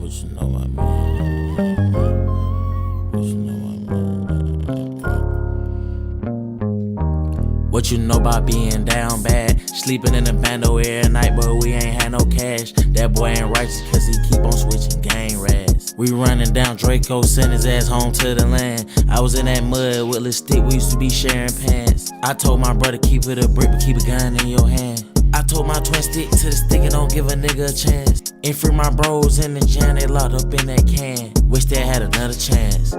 What you know about me? What you know about me? What you know about being down bad? Sleeping in a bando every night, but we ain't had no cash. That boy ain't righteous cause he keep on switching gang rads. We running down Draco, send his ass home to the land. I was in that mud with a stick, we used to be sharing pants. I told my brother keep it a brick, but keep a gun in your hand. I told my twin stick to the stick and don't give a nigga a chance. And free my bros in the jam, they locked up in that can. Wish they had another chance.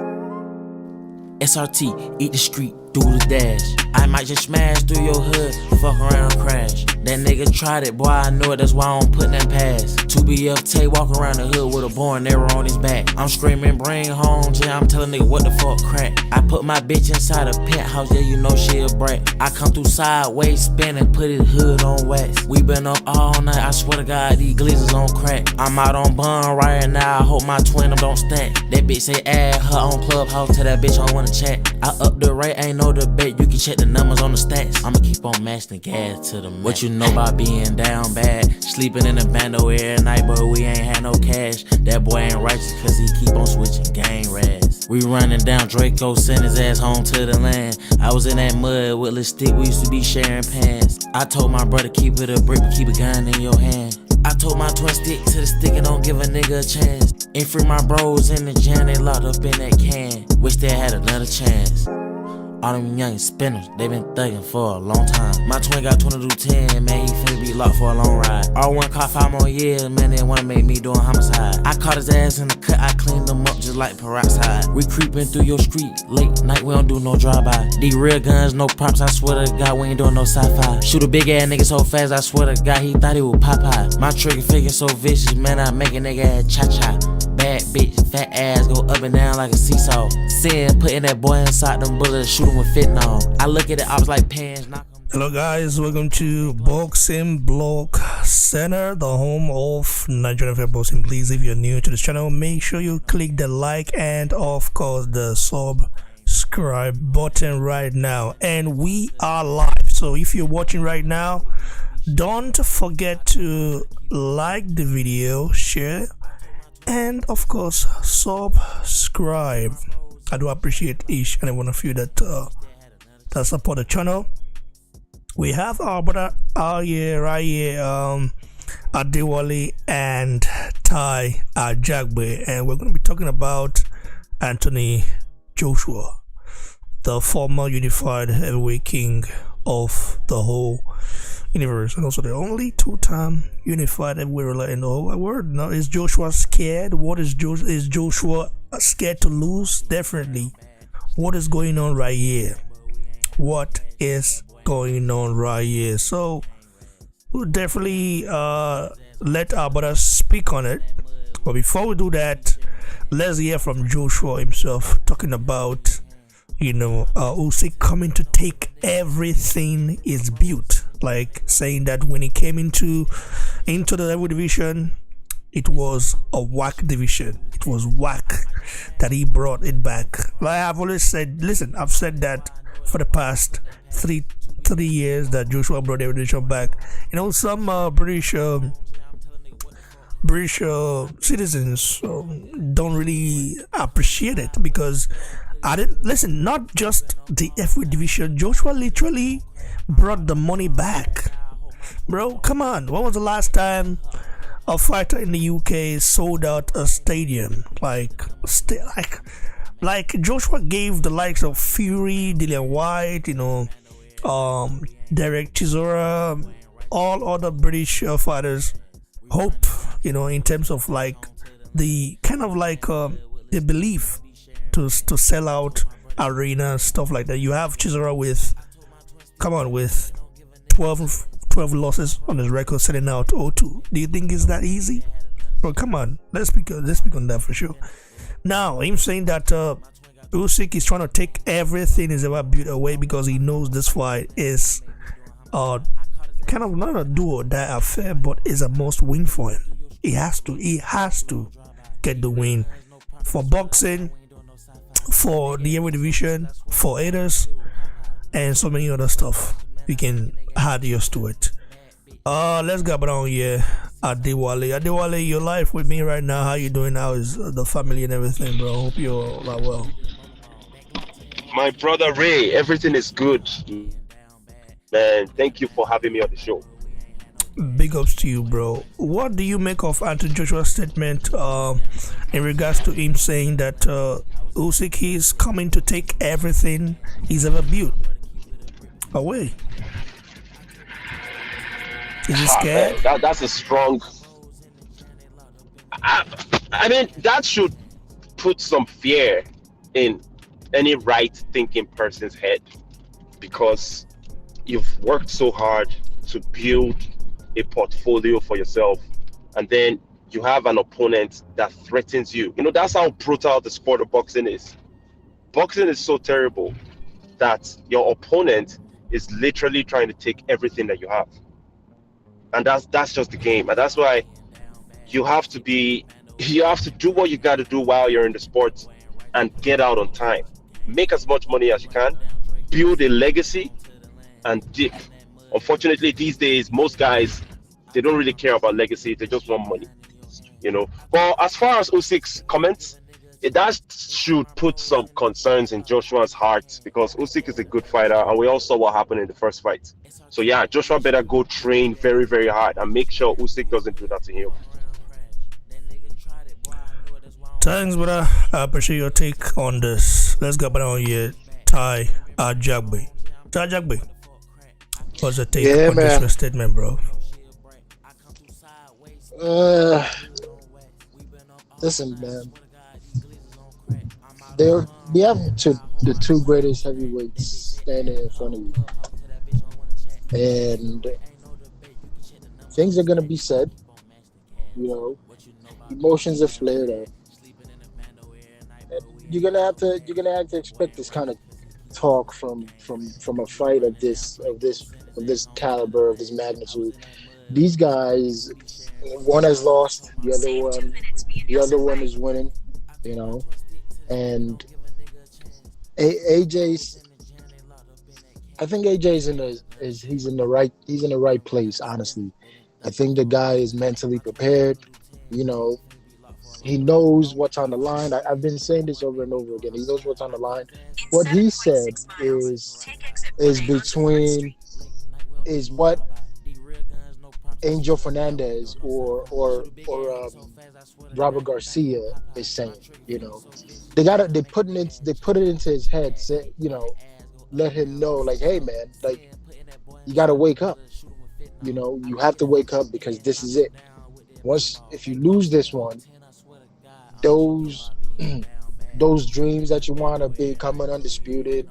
SRT, eat the street, do the dash. I might just smash through your hood, fuck around and crash. That nigga tried it, boy, I know it, that's why I don't put that pass. 2BF Tay walk around the hood with a bow and arrow on his back. I'm screaming, bring home, yeah, I'm telling nigga what the fuck crack. I put my bitch inside a penthouse, yeah, you know she a brat. I come through sideways, spinning, put his hood on wax. We been up all night, I swear to God, these glizzes on crack. I'm out on bond right now, I hope my twin don't stack. That bitch say add her on Clubhouse, tell that bitch I wanna chat. I up the rate, ain't no debate, you can check the numbers on the stats. I'ma keep on matching the gas to the max. What you know about being down bad? Sleeping in a bando every night, but we ain't had no cash. That boy ain't righteous cause he keep on switching gang rads. We running down Draco, send his ass home to the land. I was in that mud with a stick, we used to be sharing pants. I told my brother keep it a brick, but keep a gun in your hand. I told my twin stick to the stick and don't give a nigga a chance. And free my bros in the jam, they locked up in that can. Wish they had another chance. All them young spinners, they been thugging for a long time. My twin got 2210, man, he finna be locked for a long ride. R1 caught 5 more years, man, they wanna make me do a homicide. I caught his ass in the cut, I cleaned him up just like peroxide. We creeping through your street, late night, we don't do no drive-by. These real guns, no props, I swear to God, we ain't doing no sci-fi. Shoot a big ass nigga so fast, I swear to God, he thought he was Popeye. My trigger figure so vicious, man, I make a nigga ass cha-cha. Bad bitch, fat ass, go up and down like a seesaw. Sin, putting that boy inside them bullets, shoot him with fentanyl. I look at it, I was like pants, knock him. Hello guys, welcome to Boxing Blog Center, the home of Nigerian fair boxing. Please, if you're new to this channel, make sure you click the like and of course the subscribe button right now. And we are live, so if you're watching right now, don't forget to like the video, share, and of course subscribe. I do appreciate each and every one of you that support the channel. We have our brother Adewale and Ty Ajak, and we're going to be talking about Anthony Joshua, the former unified heavyweight king of the whole universe, and also the only two-time unified heavyweight ruler in the whole world. Now, is Joshua scared? Is Joshua scared to lose? Definitely. What is going on right here? What is going on right here? So we'll definitely let our brother speak on it. But before we do that, let's hear from Joshua himself talking about, Usyk coming to take everything is built. Like saying that when he came into the heavyweight division, it was a whack division. It was whack that he brought it back. Like I've always said, listen, I've said that for the past three years that Joshua brought the division back. Some British citizens don't really appreciate it because not just the heavyweight division. Joshua literally brought the money back. Bro, come on. When was the last time a fighter in the UK sold out a stadium? Like Joshua gave the likes of Fury, Dillian White, Derek Chisora, all other British fighters hope, in terms of like the kind of like the belief to sell out arenas, stuff like that. You have Chisora with 12 losses on his record, selling out 0-2. Do you think it's that easy? Bro, come on, let's speak on that for sure. Now, him saying that Usyk is trying to take everything he's ever built away because he knows this fight is kind of not a do or die affair, but is a must win for him. He has to get the win for boxing, for the heavyweight division, for haters, and so many other stuff. We can add yours to it. Let's go on here. Adewale. Adewale, your life with me right now. How you doing? How is the family and everything, bro? Hope you're all are well. My brother Ray, everything is good, man. Thank you for having me on the show. Big ups to you, bro. What do you make of Anthony Joshua's statement in regards to him saying that Usyk is coming to take everything he's ever built away? Is he Ah, scared? man, that's a strong. I, I mean, that should put some fear in any right-thinking person's head because you've worked so hard to build a portfolio for yourself, and then you have an opponent that threatens you. That's how brutal the sport of boxing is. Boxing is so terrible that your opponent is literally trying to take everything that you have, and that's just the game. And that's why you have to be you have to do what you got to do while you're in the sport and get out on time, make as much money as you can, build a legacy, and dip. Unfortunately, these days most guys, they don't really care about legacy, they just want money. But as far as Usyk's comments, that should put some concerns in Joshua's heart because Usyk is a good fighter, and we all saw what happened in the first fight. So yeah, Joshua better go train very, very hard and make sure Usyk doesn't do that to him. Thanks, brother. I appreciate your take on this. Let's go back on here. Ty Ajak. Ty Ajak, what's your take Yeah, on this man. your statement, bro? Uh, Listen, man. There, we have the two greatest heavyweights standing in front of you, and things are gonna be said. You know, emotions are flared up. And you're gonna have to expect this kind of talk from a fight of this caliber, of this magnitude. These guys, one has lost, the other one is winning. You know, and AJ's. I think AJ's he's in the right place. Honestly, I think the guy is mentally prepared. You know, he knows what's on the line. I've been saying this over and over again. He knows what's on the line. What he said is between is what Angel Fernandez or Robert Garcia is saying. You know, they put it into his head. Say, let him know, like, hey man, like, you gotta wake up. You have to wake up because this is it. If you lose this one, those those dreams that you want of becoming undisputed,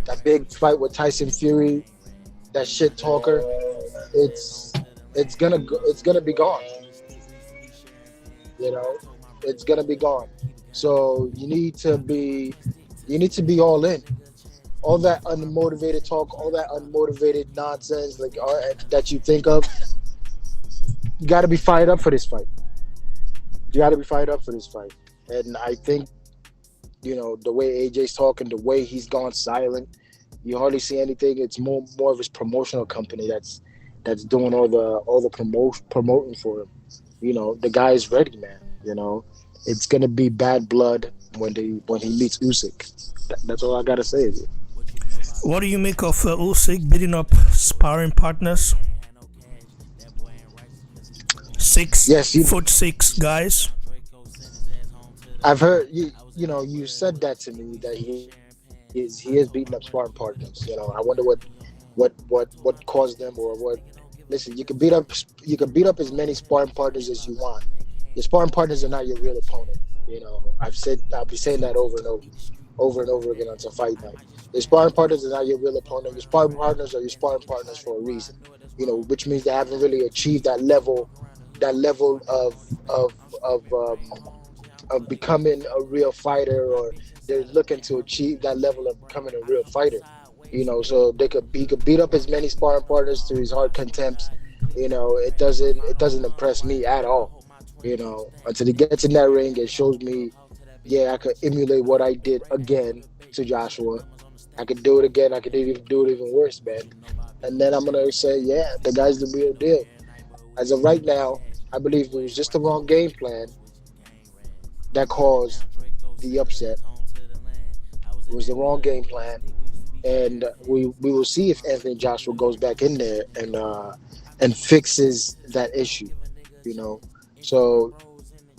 that big fight with Tyson Fury, that shit talker, it's it's gonna be gone. You know, it's gonna be gone. So you need to be all in. All that unmotivated talk, all that unmotivated nonsense, like that you think of, you got to be fired up for this fight. You got to be fired up for this fight. And I think, the way AJ's talking, the way he's gone silent, you hardly see anything. It's more of his promotional company that's doing all the promoting for him. The guy is ready, man. It's gonna be bad blood when he meets Usyk. That's all I gotta say. What do you make of Usyk beating up sparring partners? Six Yes, foot six guys. I've heard you said that to me, that he is beating up sparring partners. I wonder what caused them, or what. Listen, you can beat up as many sparring partners as you want. Your sparring partners are not your real opponent. I'll be saying that over and over again until fight night. Your sparring partners are not your real opponent. Your sparring partners are your sparring partners for a reason. Which means they haven't really achieved that level of becoming a real fighter, or they're looking to achieve that level of becoming a real fighter. So he could beat up as many sparring partners to his heart contempts. It doesn't impress me at all. Until he gets in that ring and shows me, yeah, I could emulate what I did again to Joshua. I could do it again. I could even do it even worse, man. And then I'm gonna say, yeah, the guy's the real deal. As of right now, I believe it was just the wrong game plan that caused the upset. It was the wrong game plan, and we will see if Anthony Joshua goes back in there and fixes that issue. You know, so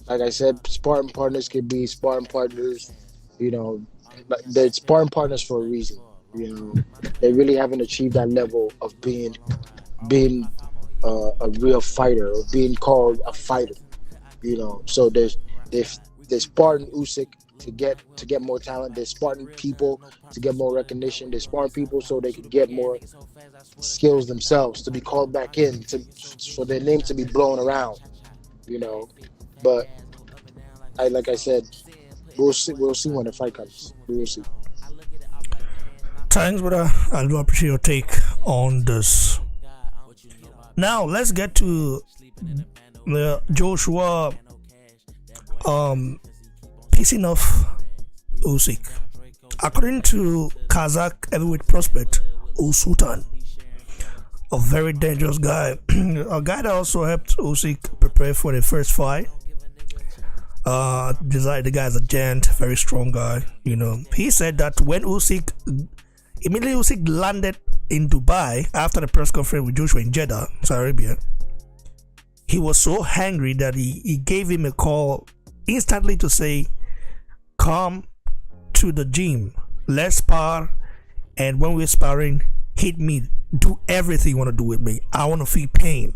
like I said, sparring partners can be sparring partners. You know, but they're sparring partners for a reason. You know, they really haven't achieved that level of being a real fighter or being called a fighter. You know, so there's Spartan Usyk to get more talent. There's Spartan people to get more recognition. There's Spartan people so they can get more skills themselves to be called back in for their name to be blown around. You know, but like I said, we'll see. We'll see when the fight comes. We will see. Thanks, brother. I do appreciate your take on this. Now let's get to the Joshua pissing off Usyk. According to Kazakh heavyweight prospect Usultan, a very dangerous guy, a guy that also helped Usyk prepare for the first fight. The guy's a giant, very strong guy. You know, he said that when immediately Usyk landed in Dubai after the press conference with Joshua in Jeddah, Saudi Arabia, he was so angry that he gave him a call instantly to say, "Come to the gym, let's spar, and when we're sparring, hit me, do everything you want to do with me. I want to feel pain."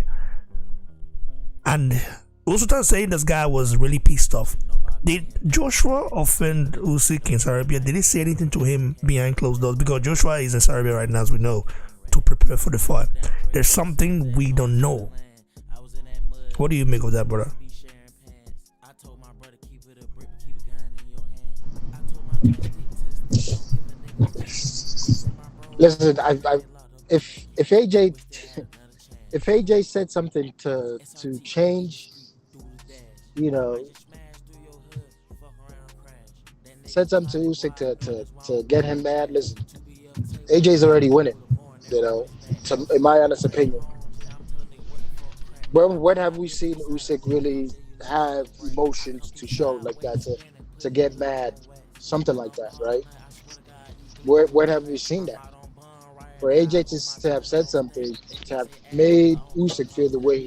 And Usultan saying this guy was really pissed off. Did Joshua offend Usyk in Saudi Arabia? Did he say anything to him behind closed doors? Because Joshua is in Saudi Arabia right now, as we know, to prepare for the fight. There's something we don't know. What do you make of that, brother? Listen, if AJ if AJ said something to change, you know, said something to Usyk to get him mad. Listen, AJ's already winning. You know, in my honest opinion. When have we seen Usyk really have emotions to show like that, to get mad, something like that, right? When have we seen that? For AJ to have said something, to have made Usyk feel the way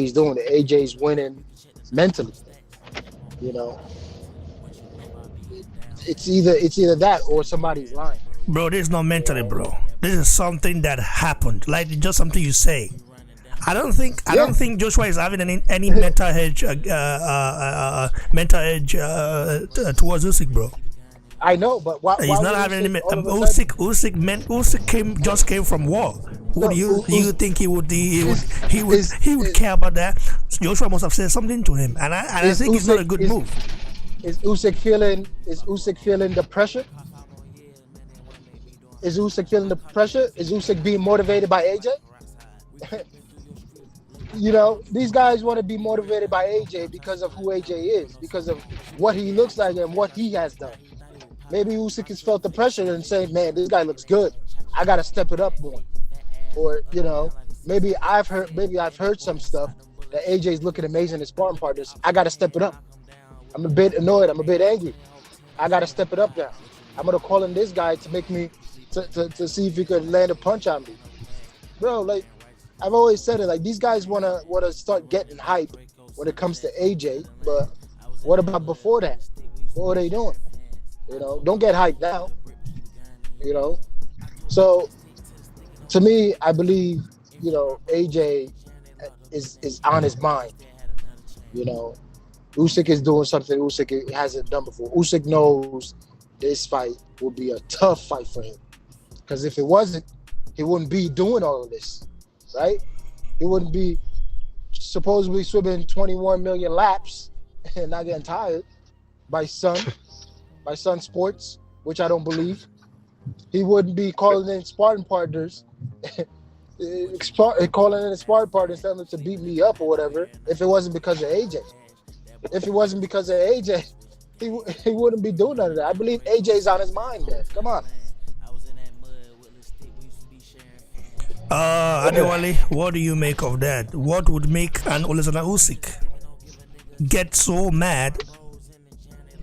he's doing it. AJ's winning mentally, you know. It's either that or somebody's lying. Bro, this is not mentally, bro. This is something that happened. Like, just something you say. I don't think Joshua is having any mental edge towards Usyk, bro. I know, but why? He's not having any. Usyk just came from war. Would you think he would care about that? Joshua must have said something to him, and I think it's not a good move. Is Usyk feeling the pressure? Is Usyk feeling the pressure? Is Usyk being motivated by AJ? You know, these guys want to be motivated by AJ because of who AJ is, because of what he looks like and what he has done. Maybe Usyk has felt the pressure and saying, "Man, this guy looks good. I got to step it up more." Or, you know, maybe I've heard some stuff that AJ's looking amazing as sparring partners. I got to step it up. I'm a bit annoyed. I'm a bit angry. I got to step it up now. I'm gonna call in this guy to make me to see if he could land a punch on me, bro. Like, I've always said it. Like, these guys wanna start getting hype when it comes to AJ, but what about before that? What are they doing? You know, don't get hyped now. You know, so to me, I believe, you know, AJ is on his mind. You know, Usyk is doing something Usyk hasn't done before. Usyk knows this fight will be a tough fight for him, because if it wasn't, he wouldn't be doing all of this, right? He wouldn't be supposedly swimming 21 million laps and not getting tired by Sun Sports, which I don't believe. He wouldn't be calling in sparring partners, calling in sparring partners, telling them to beat me up or whatever, if it wasn't because of AJ. If it wasn't because of AJ, he wouldn't be doing none of that. I believe AJ's on his mind, man. Come on. Adewale, what do you make of that? What would make an Oleksandr Usyk get so mad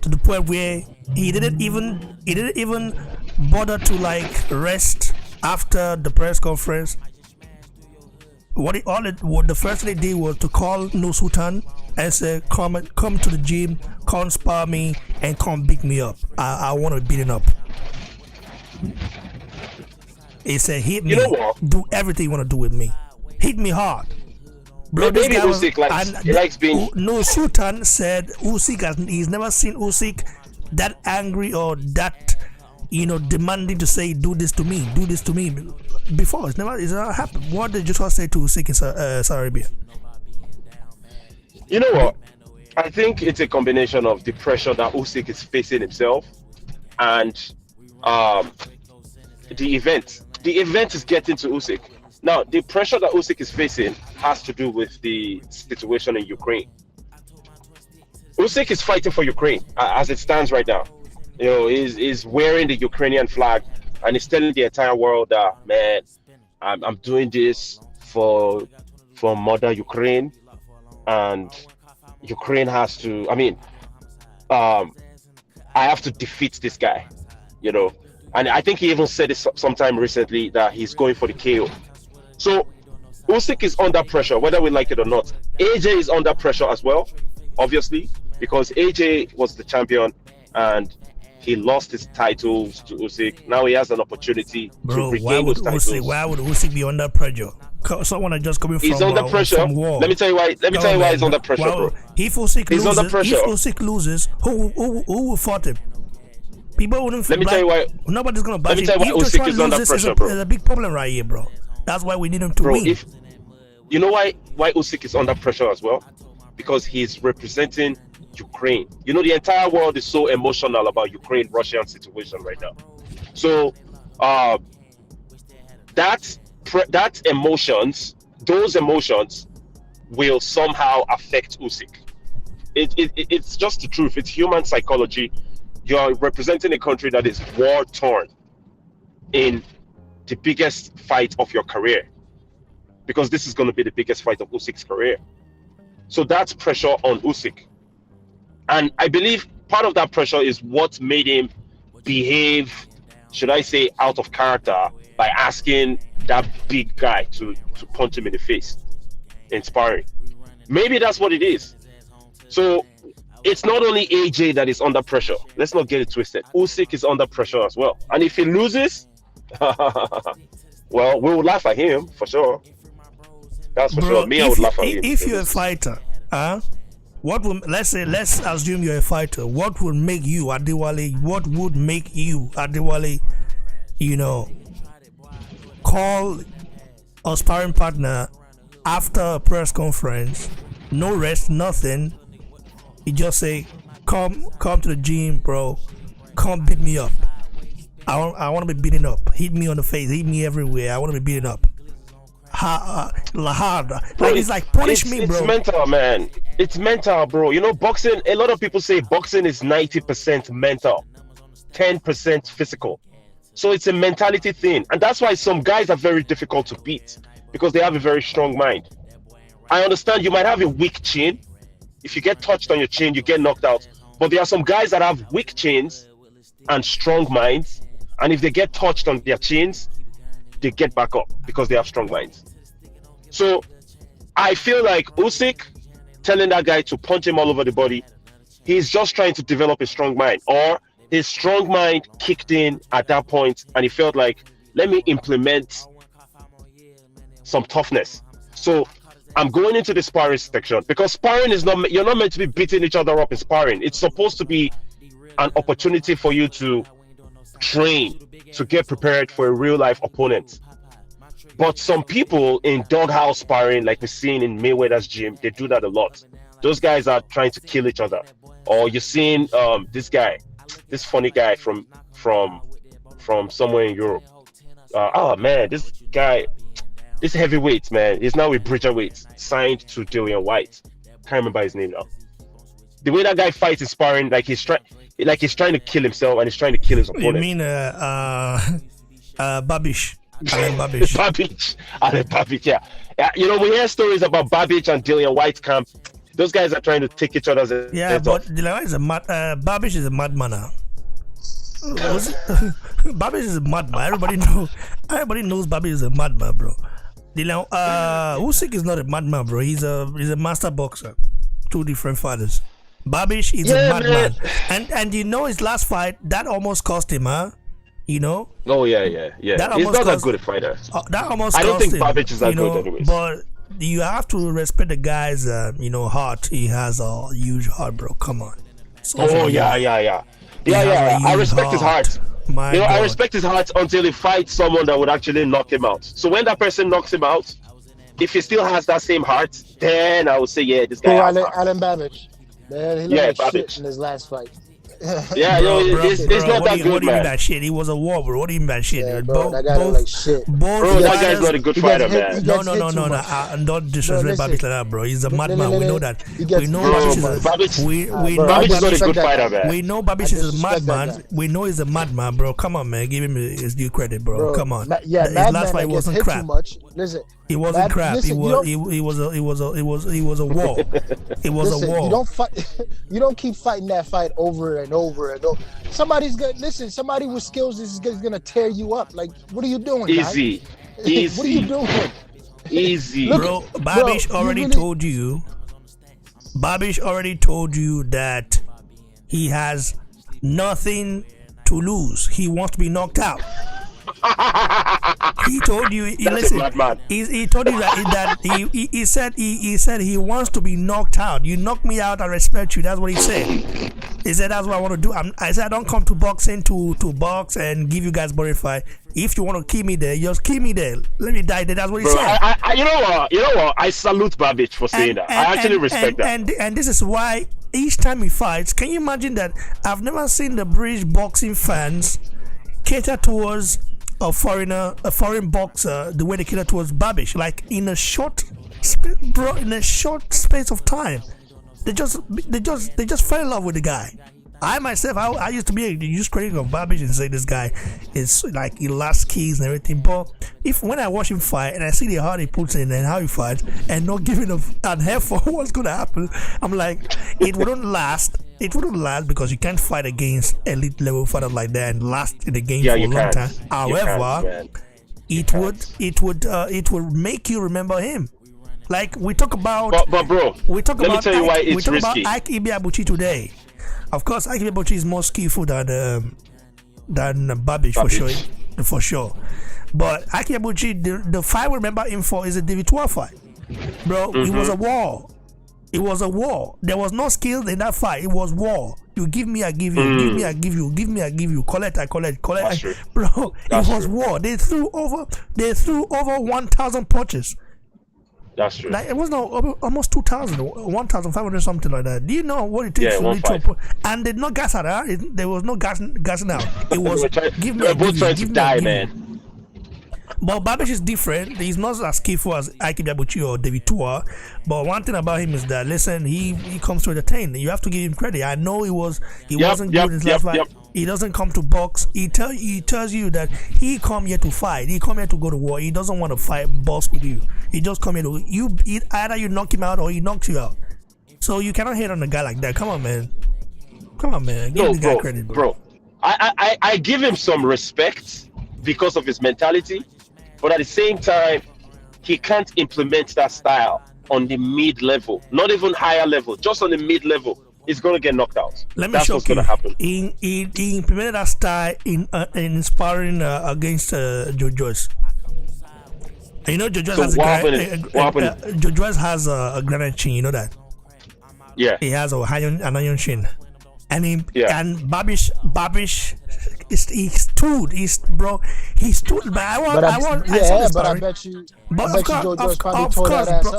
to the point where he didn't even bother to like rest after the press conference? What the first thing they did was to call No Sultan and say, come to the gym, come spar me, and come beat me up. I want to be beaten up. He said, hit me, You know what? do everything you want to do with me. Hit me hard. Bro, Maybe Usyk likes being. No, Sultan said he's never seen Usyk that angry or that, demanding to say, do this to me before. It's never happened. What did Joshua say to Usyk in Saudi Arabia? You know what? I think it's a combination of the pressure that Usyk is facing himself and the event. The event is getting to Usyk. Now, the pressure that Usyk is facing has to do with the situation in Ukraine. Usyk is fighting for Ukraine as it stands right now. He's wearing the Ukrainian flag and he's telling the entire world that, man, I'm doing this for mother Ukraine, and Ukraine has to. I have to defeat this guy. And I think he even said it sometime recently that he's going for the KO. So Usyk is under pressure, whether we like it or not. AJ is under pressure as well, obviously, because AJ was the champion and he lost his titles to Usyk. Now he has an opportunity to regain those titles. Why would Usyk be under pressure? Someone is just coming from. He's under pressure. From war. Let me tell you why. He's under pressure, bro. If Usyk He's loses, under pressure. If Usyk loses, who will fight him? People wouldn't. Let me tell you why. Nobody's gonna back him. Let me tell you why Usyk is under pressure, bro. There's a big problem right here, bro. That's why we need him to win. You know why Usyk is under pressure as well? Because he's representing Ukraine. The entire world is so emotional about Ukraine-Russian situation right now. So those emotions will somehow affect Usyk. It's just the truth. It's human psychology. You're representing a country that is war-torn in the biggest fight of your career, because this is going to be the biggest fight of Usyk's career. So that's pressure on Usyk. And I believe part of that pressure is what made him behave, should I say, out of character by asking that big guy to punch him in the face in sparring. Maybe that's what it is. So it's not only AJ that is under pressure. Let's not get it twisted. Usyk is under pressure as well. And if he loses, well, we will laugh at him for sure. That's for sure. I would laugh at him. If you're a fighter, let's assume you're a fighter. What would make you, Adewale, call a sparring partner after a press conference, no rest, nothing. You just say, come to the gym, bro. Come beat me up. I want to be beaten up. Hit me on the face. Hit me everywhere. I want to be beaten up. Hard. Bro, it's like punish me, bro. It's mental, man. It's mental, bro. Boxing, a lot of people say boxing is 90% mental, 10% physical. So it's a mentality thing. And that's why some guys are very difficult to beat, because they have a very strong mind. I understand you might have a weak chin. If you get touched on your chin, you get knocked out. But there are some guys that have weak chins and strong minds. And if they get touched on their chins, they get back up because they have strong minds. So I feel like Usyk telling that guy to punch him all over the body, he's just trying to develop a strong mind. Or his strong mind kicked in at that point and he felt like, let me implement some toughness. So I'm going into the sparring section, because sparring is not, you're not meant to be beating each other up in sparring. It's supposed to be an opportunity for you to train, to get prepared for a real life opponent. But some people in doghouse sparring, like we're seeing in Mayweather's gym, they do that a lot. Those guys are trying to kill each other. Or you're seeing this funny guy from somewhere in Europe. This heavyweight, man, he's now with Bridger Weight, signed to Dillian White. Can't remember his name now. The way that guy fights in sparring, like he's trying to kill himself and he's trying to kill his opponent. You mean Babish? Alan Babish. Babic, yeah. You know, we hear stories about Babic and Dillian White camp. Those guys are trying to take each other's Yeah, heads but off. Dylan is a Babish is a madman now. Babish is a madman. Everybody knows Babish is a madman, bro. Dylan Usyk is not a madman, bro. He's a master boxer. Two different fighters. Babish is a madman. And you know his last fight, that almost cost him, huh? You know? Oh yeah. He's not that good a fighter. That almost I don't cost think him, Babic is that good anyways. But you have to respect the guy's heart. He has a huge heart, bro. Come on. Yeah. I respect his heart. I respect his heart until he fights someone that would actually knock him out. So when that person knocks him out, if he still has that same heart, then I would say, yeah, this guy has heart. Alan Babic. Man, he looked like shit in his last fight. Yeah, it's not that good, what do you mean man. by shit? He was a war, bro. What do you mean by shit? Yeah, bro, that guy looked like shit. Bro, that guy's not a good fighter, man. No. Don't disrespect Babic like that, bro. He's a madman. We know that. We know Babic is not a good fighter, man. We know Babic is a madman. We know he's a madman, bro. Come on, man. Give him his due credit, bro. Come on. Yeah, his last fight wasn't crap. Listen, it wasn't crap. It was a war. It was a war. You don't fight. You don't keep fighting that fight over and over and over. Somebody's gonna listen. Somebody with skills is gonna tear you up. Like, what are you doing? Easy. What are you doing? Easy. Bro, Babish already told you. Babish already told you that he has nothing to lose. He wants to be knocked out. He told you. Listen, he told you that he said he wants to be knocked out. You knock me out, I respect you. That's what he said. He said that's what I want to do. I said I don't come to boxing to box and give you guys boring fight. If you want to kill me there, just kill me there. Let me die there. That's what he said. You know what? I salute Babic for saying that. I actually respect that. And this is why each time he fights, can you imagine that? I've never seen the British boxing fans cater towards a foreign boxer the way they cater towards Babic. Like in a short space of time, they just fell in love with the guy. I myself, I used to be use critic of Babic and say this guy is like he lost keys and everything. But when I watch him fight and I see the heart he puts in and how he fights and not giving a hair for what's gonna happen, I'm like, it wouldn't last. It wouldn't last because you can't fight against elite level fighters like that and last in the game for a long time. However, it would make you remember him. Like we talk about, but bro, let me tell you why it's risky. We talk about Ike Ibiabuchi today. Of course, Ike Ibiabuchi is more skillful than Babic for sure. But Ike Ibiabuchi, the fight we remember him for is a David Tua fight, bro. It was a war. It was a war. There was no skill in that fight. It was war. You give me, I give you. Give me, I give you. Give me, I give you. Collect, I collect. Collect. Bro, it was war. They threw over 1,000 punches. That's true. Like it was almost 2,000, 1,500 something like that. Do you know what it takes to reach a point? And they did not gas out. There was no gassing out. It was give me. They're both trying to die, man. But Babic is different. He's not as skillful as Ike Ibiabuchi or David Tua. But one thing about him is that listen, he comes to entertain. You have to give him credit. I know he wasn't good in his last fight. He doesn't come to box. He tells you that he come here to fight. He come here to go to war. He doesn't want to fight box with you. He just come here to either you knock him out or he knocks you out. So you cannot hate on a guy like that. Come on, man. Give the guy credit, bro. I give him some respect because of his mentality. But at the same time, he can't implement that style on the mid-level, not even higher level, just on the mid-level. He's going to get knocked out. That's what's going to happen. He implemented that style in sparring against Joe Joyce. You know, Joe Joyce has a granite chin. You know that? Yeah. He has an iron chin. And Babish he stood. He stood. But I bet you.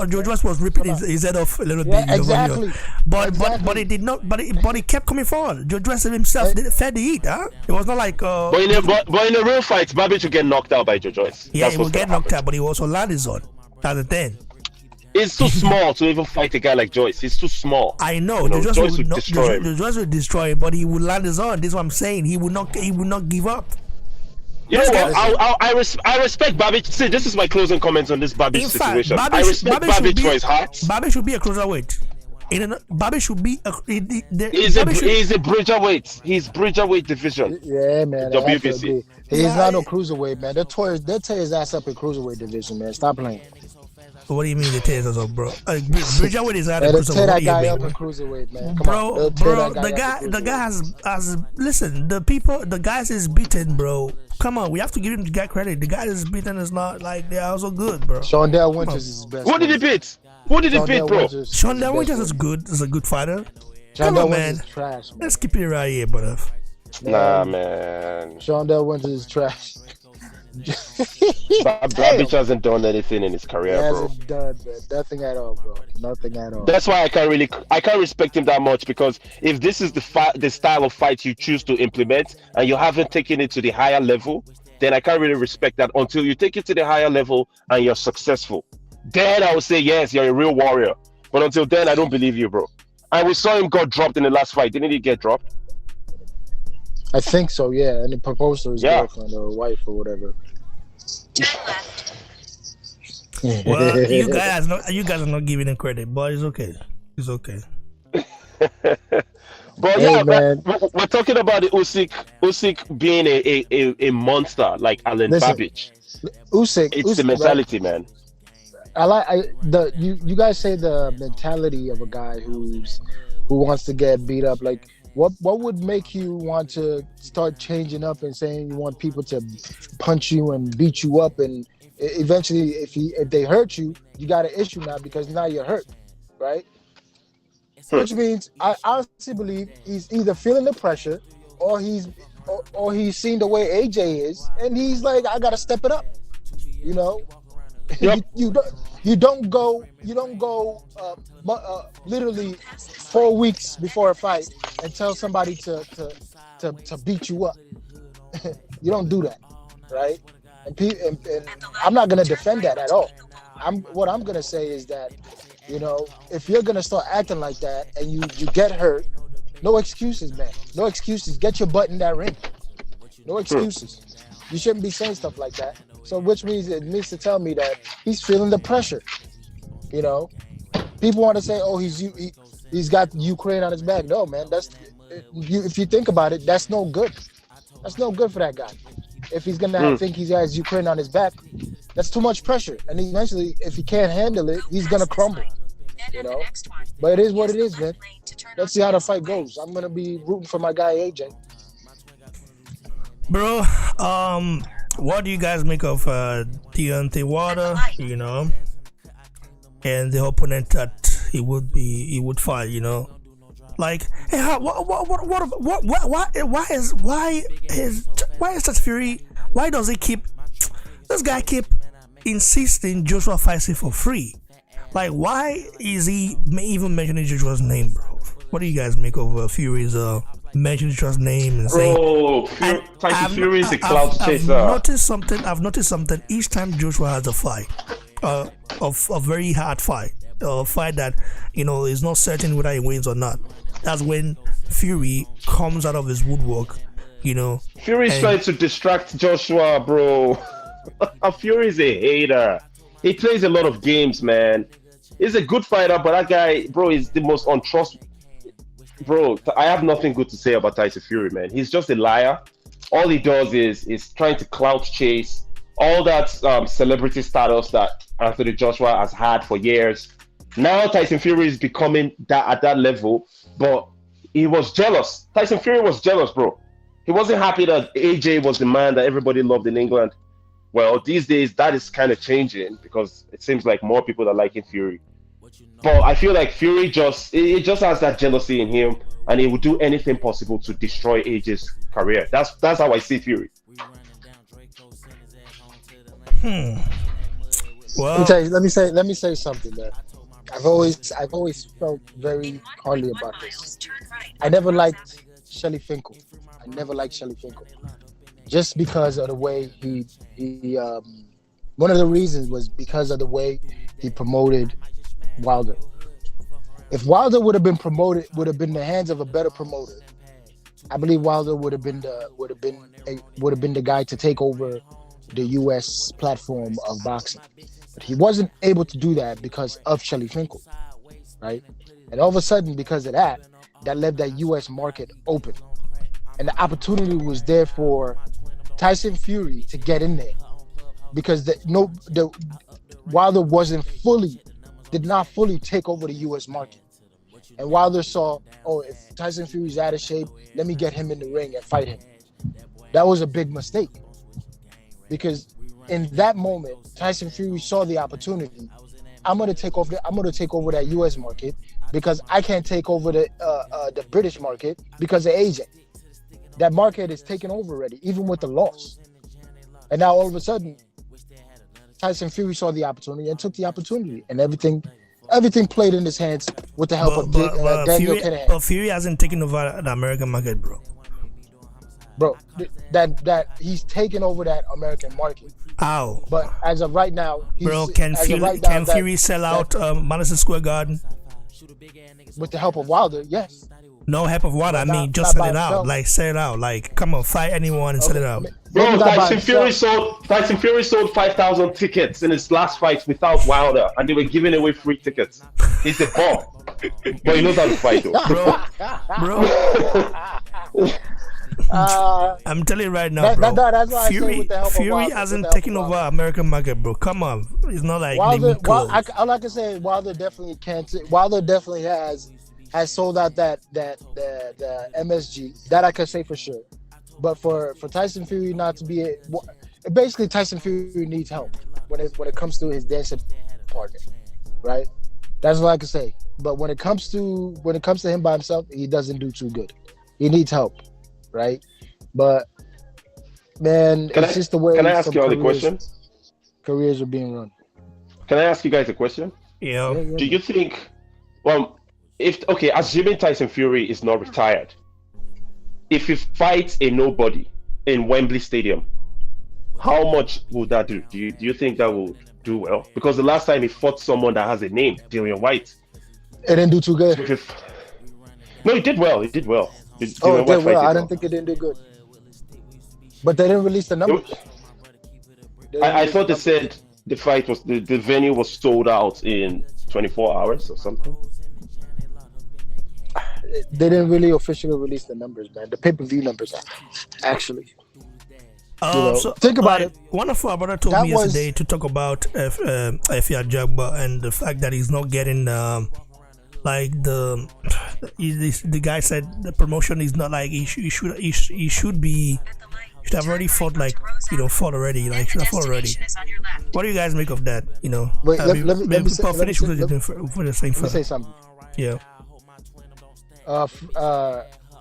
Joe Joyce was ripping his head off a little bit. Exactly. But he did not. But he kept coming forward. Joe Joyce himself fed the heat. Huh? It was not like. But in a real fight, Babic will get knocked out by Joe Joyce. Yeah, he will get knocked out, but he also land his own. That's the thing. He's too small to even fight a guy like Joyce. He's too small. I know. Joyce will destroy him, but he will land his own. This is what I'm saying. He will not give up. You know what? Listen. I respect Babbage. See, this is my closing comments on this Babbage In fact, situation. I respect Babbage for his heart. Babbage should be a cruiserweight. Babbage should be He's a bridgerweight. He's bridgerweight division. Yeah, man. I have to WBC. agree. He's not no cruiserweight, man. They'll tear his ass up in cruiserweight division, man. Stop playing. What do you mean they tear us up, bro? Bridgerweight is not a They'll tear cruiserweight. that guy up in cruiserweight, man. Come Bro, on. the guy has listen. The guys is beaten, bro. Come on, we have to give him the guy credit. The guy is beaten is not like they're also good, bro. Shondell Winters is his best. What did he beat? What did he beat, bro? Shondell Winters is good. Is a good fighter. Come on, man. Man. Trash, man. Let's keep it right here, brother. Nah, man. Shondell Winters is trash. Babbage hasn't done anything in his career, He bro. hasn't done, man. Nothing at all, bro. Nothing at all. That's why I can't respect him that much, because if this is the style of fight you choose to implement and you haven't taken it to the higher level, then I can't really respect that until you take it to the higher level and you're successful. Then I would say, yes, you're a real warrior. But until then, I don't believe you, bro. And we saw him got dropped in the last fight. Didn't he get dropped? I think so, yeah. And he proposed to his Yeah. girlfriend or wife or whatever. Well, you guys are not giving him credit, but it's okay. It's okay. But Hey, yeah, man. we're talking about the Usyk being a monster like Alan Listen, Babbage. Usyk. It's Usyk, the mentality, man. You guys say the mentality of a guy who wants to get beat up. Like, what would make you want to start changing up and saying you want people to punch you and beat you up, and eventually if they hurt you, you got an issue now because now you're hurt, right? Which means I honestly believe he's either feeling the pressure or he's seen the way AJ is and he's like, I gotta step it up, you know. Yep. You don't go literally 4 weeks before a fight and tell somebody to beat you up. You don't do that, right? And I'm not gonna defend that at all. What I'm gonna say is that, you know, if you're gonna start acting like that and you get hurt, no excuses, man. No excuses. Get your butt in that ring. No excuses. You shouldn't be saying stuff like that. So which means it needs to tell me that he's feeling the pressure. You know, people want to say, "Oh, he's got Ukraine on his back." No, man. If you think about it, that's no good. That's no good for that guy. If he's gonna think he has Ukraine on his back, that's too much pressure. And eventually, if he can't handle it, he's gonna crumble. You know. But it is what it is, man. Let's see how the fight goes. I'm gonna be rooting for my guy AJ. Bro, what do you guys make of Deontay Wilder, you know, and the opponent that he would fight, you know? Like, hey, why is Tyson Fury? Why does this guy keep insisting Joshua fights him for free? Like, why is he even mentioning Joshua's name, bro? What do you guys make of Fury's mentioning Joshua's name and saying? Oh, Tyson Fury is a clout chaser. I've noticed something each time Joshua has a fight, of a very hard fight, a fight that, you know, is not certain whether he wins or not. That's when Fury comes out of his woodwork, you know. Fury's trying to distract Joshua, bro. Fury's a hater. He plays a lot of games, man. He's a good fighter, but that guy, bro, is the most untrustworthy. Bro, I have nothing good to say about Tyson Fury, man. He's just a liar. All he does is trying to clout chase all that celebrity status that Anthony Joshua has had for years. Now Tyson Fury is becoming that at that level, but he was jealous. Tyson Fury was jealous, bro. He wasn't happy that AJ was the man that everybody loved in England. Well, these days that is kind of changing because it seems like more people are liking Fury. But I feel like Fury just has that jealousy in him, and he will do anything possible to destroy AJ's career. That's how I see Fury. Well, Let me say something, man. I've always felt very hardly about this. I never liked Shelly Finkel. Just because of the way he one of the reasons was because of the way he promoted Wilder. If Wilder would have been promoted, would have been in the hands of a better promoter, I believe Wilder would have been the guy to take over the U.S. platform of boxing, but he wasn't able to do that because of Shelly Finkel, right? And all of a sudden, because of that, that left that U.S. market open, and the opportunity was there for Tyson Fury to get in there because the Wilder did not fully take over the U.S. market. And Wilder saw, oh, if Tyson Fury's out of shape, let me get him in the ring and fight him. That was a big mistake. Because in that moment, Tyson Fury saw the opportunity. I'm gonna take over that U.S. market because I can't take over the British market because of Ajak. That market is taken over already, even with the loss. And now all of a sudden, Tyson Fury saw the opportunity and took the opportunity, and everything played in his hands with the help of Daniel Kennedy. But Fury hasn't taken over the American market, bro. Bro, that he's taken over that American market. How? But as of right now, can Fury sell out Madison Square Garden? With the help of Wilder, yes. No help of Wilder. I mean, just sell it out. Like, sell it out. Like, come on, fight anyone and sell it out. Bro, Tyson Fury sold 5,000 tickets in his last fight without Wilder, and they were giving away free tickets. He's a bomb, but he knows how to fight, though. Bro. I'm telling you right now, bro. That's why Fury hasn't taken over American market, bro. Come on, it's not like Wilder. All I can say is Wilder definitely can't. Wilder definitely has sold out that the MSG. That I can say for sure. But for Tyson Fury not to be basically Tyson Fury needs help when it comes to his dancing partner, right? That's what I can say. But when it comes to him by himself, he doesn't do too good. He needs help. Right, but man, it's just the way. Can I ask you all the question? Careers are being run. Can I ask you guys a question? Yeah. Do you think, assuming Tyson Fury is not retired, if he fights a nobody in Wembley Stadium, how much would that do? Do you think that will do well? Because the last time he fought someone that has a name, Dillian White, it didn't do too good. No, he did well. He did well. It did well. I didn't think it didn't do good. But they didn't release the numbers. I thought they said the fight was the venue was sold out in 24 hours or something. They didn't really officially release the numbers, man. The pay-per-view numbers, actually. So think about it. One of our brother told me yesterday to talk about Ajak and the fact that he's not getting like the guy said the promotion is not like he should have already fought fought already, like should have fought already. What do you guys make of that? Wait, let me say something. Yeah.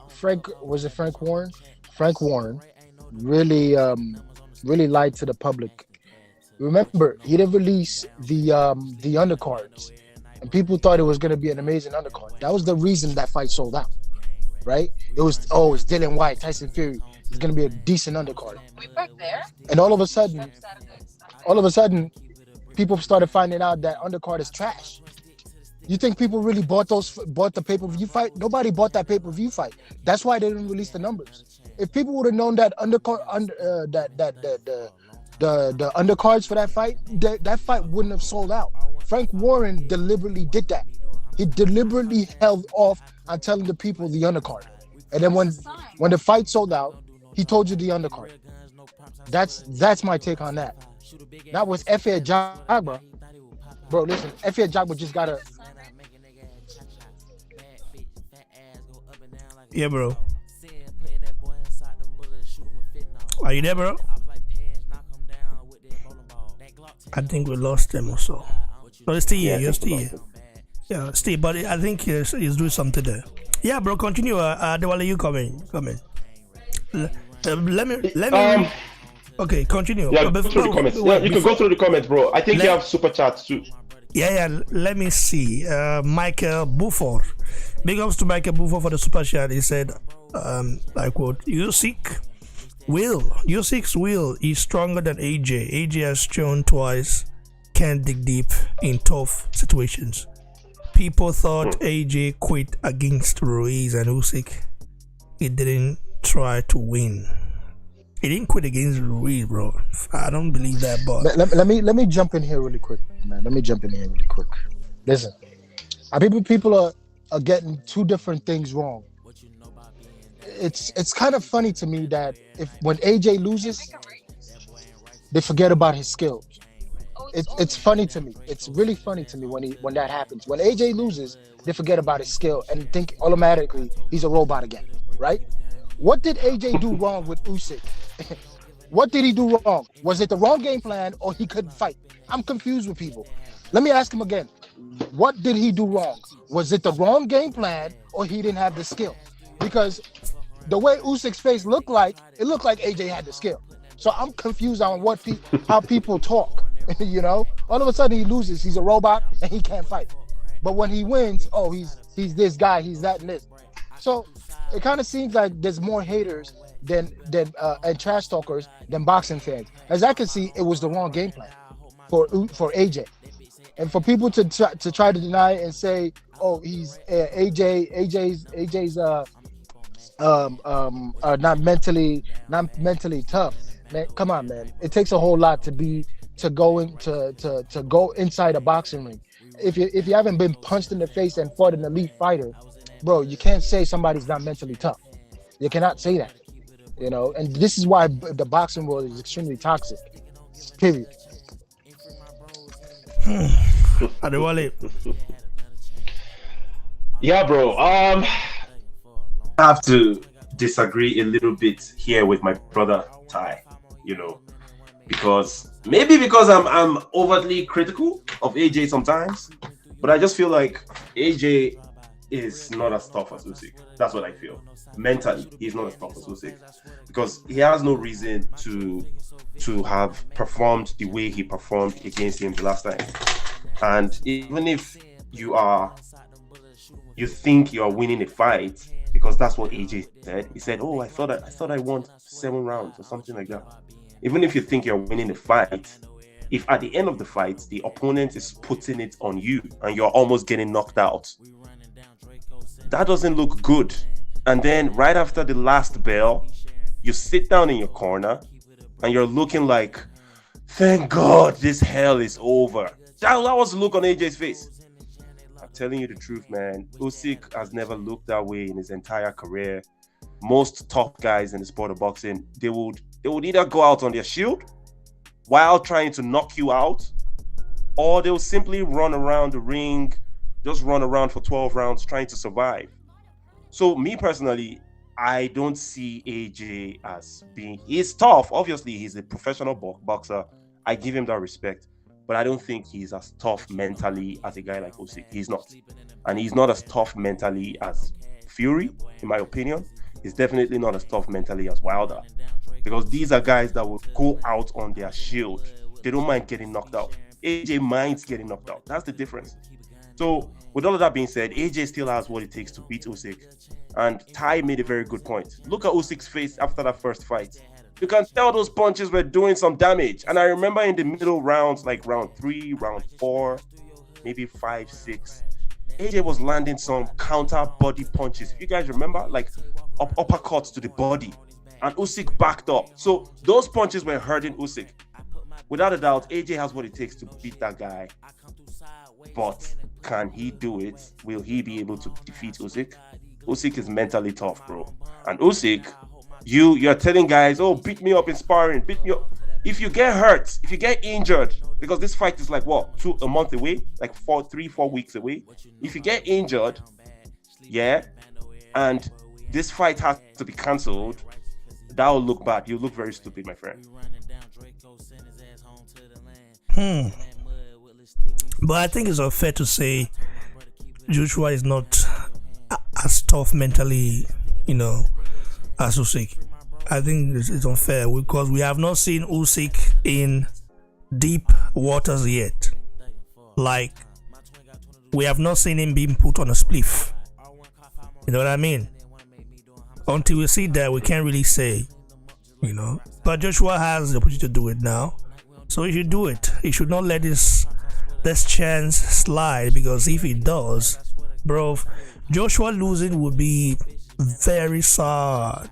Frank Warren? Frank Warren really lied to the public. Remember, he didn't release the undercards. And people thought it was going to be an amazing undercard. That was the reason that fight sold out, right? It was, it's Dillian White, Tyson Fury. It's going to be a decent undercard. We back there. And all of a sudden, people started finding out that undercard is trash. You think people really bought the pay-per-view fight? Nobody bought that pay-per-view fight. That's why they didn't release the numbers. If people would have known that the undercards for that fight, that fight wouldn't have sold out. Frank Warren deliberately did that. He deliberately held off on telling the people the undercard. And then when the fight sold out, he told you the undercard. That's my take on that. That was Efe Ajagba. Bro, listen, Efe Ajagba just gotta. Yeah, bro. Are you there, bro? I think we lost him or so. No, it's still here. You're still here. Yeah, still. But I think he's doing something there. Yeah, bro. Continue. Adewale, you come in. Let me. Okay, continue. Yeah, go through the comments. You can go through the comments, bro. I think you have super chats too. Yeah. Let me see. Michael Buford. Big ups to Michael Buford for the super chat. He said, I quote, Usyk's will is stronger than AJ. AJ has shown twice can dig deep in tough situations. People thought AJ quit against Ruiz and Usyk. he didn't try to win. He didn't quit against Ruiz, bro. I don't believe that, but Let me jump in here really quick, man. Let me jump in here really quick. Listen, people are getting two different things wrong. It's kind of funny to me that if when AJ loses, they forget about his skills. It's funny to me. It's really funny to me when that happens. When AJ loses, they forget about his skill and think automatically he's a robot again, right? What did AJ do wrong with Usyk? What did he do wrong? Was it the wrong game plan or he couldn't fight? I'm confused with people. Let me ask him again. What did he do wrong? Was it the wrong game plan or he didn't have the skill? Because the way Usyk's face looked like, it looked like AJ had the skill. So I'm confused on how people talk. You know, all of a sudden he loses, he's a robot and he can't fight. But when he wins, oh, he's this guy, he's that and this. So it kind of seems like there's more haters than and trash talkers than boxing fans. As I can see, it was the wrong game plan for AJ, and for people to try to deny it and say, oh, he's AJ's not mentally tough. Man, come on, man. It takes a whole lot to go inside a boxing ring. If you haven't been punched in the face and fought an elite fighter, bro, you can't say somebody's not mentally tough. You cannot say that, you know. And this is why the boxing world is extremely toxic. Period. Adewale. Yeah, bro. I have to disagree a little bit here with my brother Ty, you know, because I'm overtly critical of AJ sometimes, but I just feel like AJ is not as tough as Usyk. That's what I feel. Mentally, he's not as tough as Usyk because he has no reason to have performed the way he performed against him the last time. And even if you think you are winning a fight, because that's what AJ said. He said, "Oh, I thought I won 7 rounds or something like that." Even if you think you're winning a fight, if at the end of the fight the opponent is putting it on you and you're almost getting knocked out, that doesn't look good. And then right after the last bell, you sit down in your corner and you're looking like, "Thank God this hell is over." That was the look on AJ's face. I'm telling you the truth, man. Usyk has never looked that way in his entire career. Most top guys in the sport of boxing, they would either go out on their shield while trying to knock you out, or they'll simply run around the ring, just run around for 12 rounds trying to survive. So me personally, I don't see AJ as being... He's tough. Obviously, he's a professional boxer. I give him that respect. But I don't think he's as tough mentally as a guy like Usyk. He's not. And he's not as tough mentally as Fury, in my opinion. He's definitely not as tough mentally as Wilder. Because these are guys that will go out on their shield. They don't mind getting knocked out. AJ minds getting knocked out. That's the difference. So, with all of that being said, AJ still has what it takes to beat Usyk. And Ty made a very good point. Look at Usyk's face after that first fight. You can tell those punches were doing some damage. And I remember in the middle rounds, like round 3, round 4, maybe 5, 6, AJ was landing some counter body punches. If you guys remember, like uppercuts to the body. And Usyk backed up. So those punches were hurting Usyk. Without a doubt, AJ has what it takes to beat that guy. But can he do it? Will he be able to defeat Usyk? Usyk is mentally tough, bro. And Usyk, you're telling guys, "Oh, beat me up in sparring, beat me up." If you get hurt, if you get injured, because this fight is like what, a month away, like 3-4 weeks away. If you get injured, yeah, and this fight has to be cancelled, that will look bad. You look very stupid, my friend. But I think it's unfair to say Joshua is not as tough mentally, as Usyk. I think it's unfair because we have not seen Usyk in deep waters yet. Like, we have not seen him being put on a spliff. You know what I mean? Until we see that, we can't really say, But Joshua has the opportunity to do it now. So he should do it. He should not let this chance slide, because if he does, bro, Joshua losing would be very sad.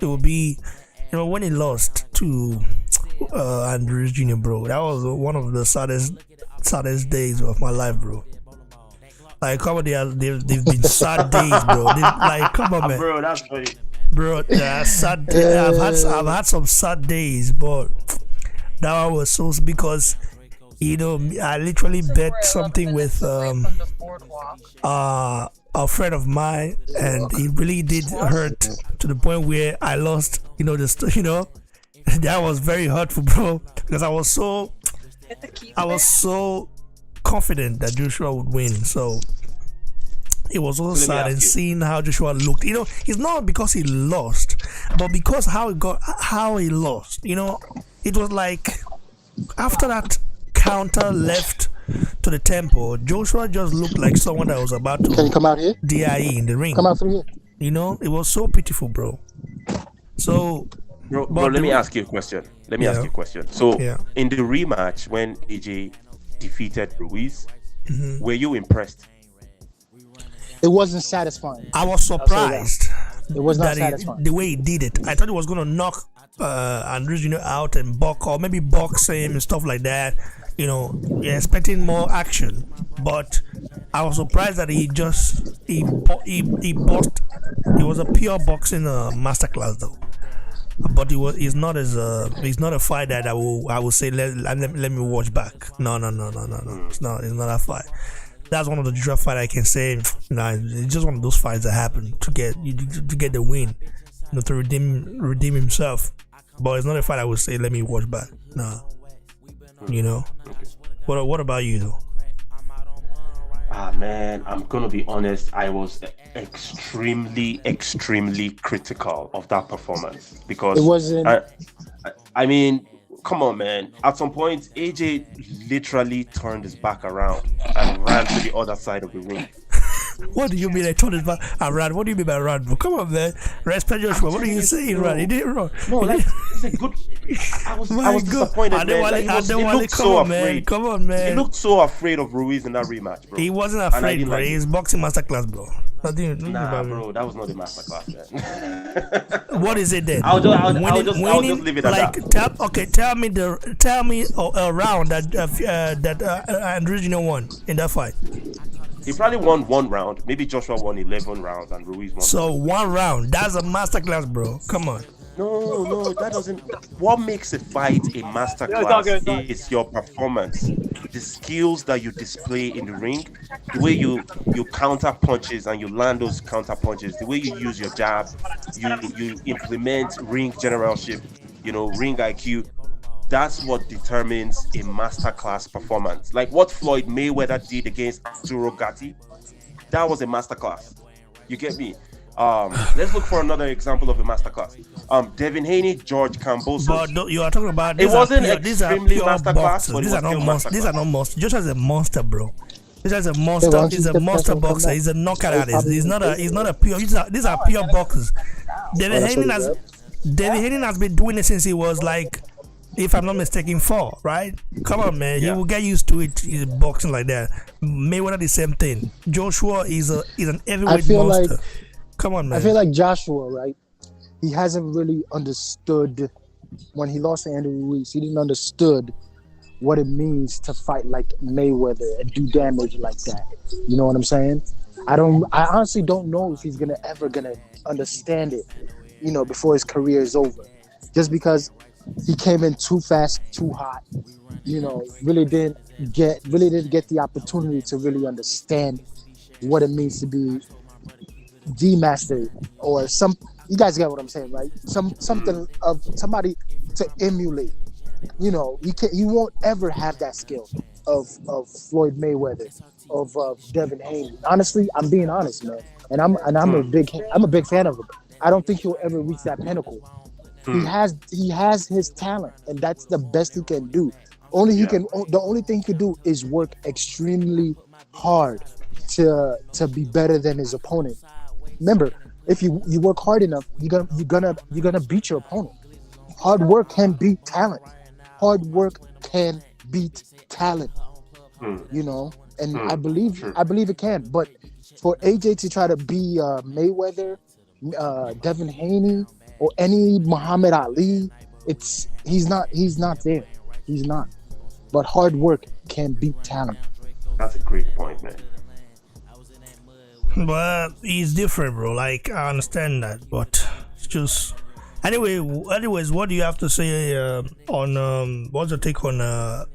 It would be, when he lost to Andrews Jr., bro. That was one of the saddest days of my life, bro. Like, come on, they've been sad days, bro. Come on, man. Bro, that's funny. Bro, sad days. I've had some sad days, but that one was so, because I literally bet something with a friend of mine, and it really did hurt to the point where I lost. That was very hurtful, bro, because I was so confident that Joshua would win. So it was also sad and seeing how Joshua looked. It's not because he lost, but because how he lost. It was like after that counter left to the temple, Joshua just looked like someone that was about to Can you come out here? DIE in the ring. Come out through here. It was so pitiful, bro. So, bro, let me ask you a question. So, in the rematch when AJ defeated Ruiz, were you impressed? It wasn't satisfying. I was surprised. It was not satisfying. The way he did it. I thought he was going to knock Andrews out and buck, or maybe box him and stuff like that. You're expecting more action, but I was surprised that he boxed. It was a pure boxing masterclass, though. But he's not a fight that I will say let me watch back. No. It's not a fight. That's one of the Joshua fight I can say. It's just one of those fights that happen to get the win, to redeem himself. But it's not a fight I would say let me watch back. No. What about you though? Man, I'm gonna be honest. I was extremely critical of that performance because it wasn't. I mean, come on, man. At some point, AJ literally turned his back around and ran to the other side of the ring. What do you mean I turned his back around? What do you mean by run, bro? Come on, man. Respect Joshua. What are you saying, run? He didn't run. No, it's a good. I was disappointed, man. He looked so afraid. Come on, man. He looked so afraid of Ruiz in that rematch, bro. He wasn't afraid, bro. He's boxing masterclass, bro. Nah, bro, that was not a masterclass, man. What is it then? I'll just leave it at that. Tell me a round that Andrews won in that fight. He probably won one round. Maybe Joshua won 11 rounds and Ruiz won. So one round. That's a masterclass, bro. Come on. No, that doesn't. What makes a fight a masterclass is your performance, the skills that you display in the ring, the way you counter punches and you land those counter punches, the way you use your jab, you implement ring generalship, ring IQ. That's what determines a masterclass performance. Like what Floyd Mayweather did against Arturo Gatti, that was a masterclass. You get me? Let's look for another example of a masterclass. Devin Haney, George Kambosos. But no, you are talking about it wasn't extremely masterclass, but these are not monsters. These are not monsters. Joshua is a monster, bro. Joshua is a monster. He's a monster boxer. He's a knockout artist. He's not a pure. These are pure boxers. Devin Haney has been doing it since he was like, if I'm not mistaken, 4, right? Come on, man. Yeah. He will get used to it. He's boxing like that. Mayweather the same thing. Joshua is an heavyweight monster. Come on, man. I feel like Joshua, right? He hasn't really understood when he lost to Andrew Ruiz. He didn't understood what it means to fight like Mayweather and do damage like that. You know what I'm saying? I honestly don't know if he's ever gonna understand it, before his career is over. Just because he came in too fast, too hot, really didn't get the opportunity to really understand what it means to be the master, or you guys get what I'm saying, right? Something of somebody to emulate. You won't ever have that skill of Floyd Mayweather, of Devin Haney. Honestly, I'm being honest, man. And I'm a big fan of him. I don't think he'll ever reach that pinnacle. He has his talent, and that's the best he can do. The only thing he can do is work extremely hard to be better than his opponent. Remember, if you work hard enough, you're gonna beat your opponent. Hard work can beat talent. Hard work can beat talent. And I believe it can. But for AJ to try to be Mayweather Devin Haney or any Muhammad Ali. He's not there. He's not. But hard work can beat talent. That's a great point, man. But he's different, bro. Like I understand that, but it's just anyways, what do you have to say on what's your take on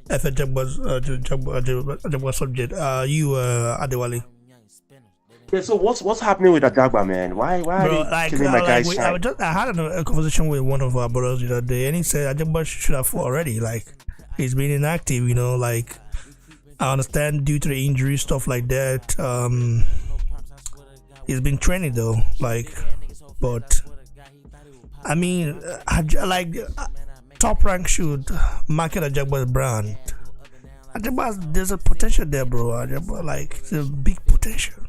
F Jabba's subject? You Adewale. Yeah, so what's happening with Ajagba, man? Why are Bro, they like, killing my guy's I had a conversation with one of our brothers the other day, and he said Ajagba should have fought already. Like he's been inactive, you know. Like I understand due to the injury stuff like that. He's been training though, like, but I mean, Top Rank should market Ajagba's brand. There's a potential there, bro. Ajagba, like, it's a big potential.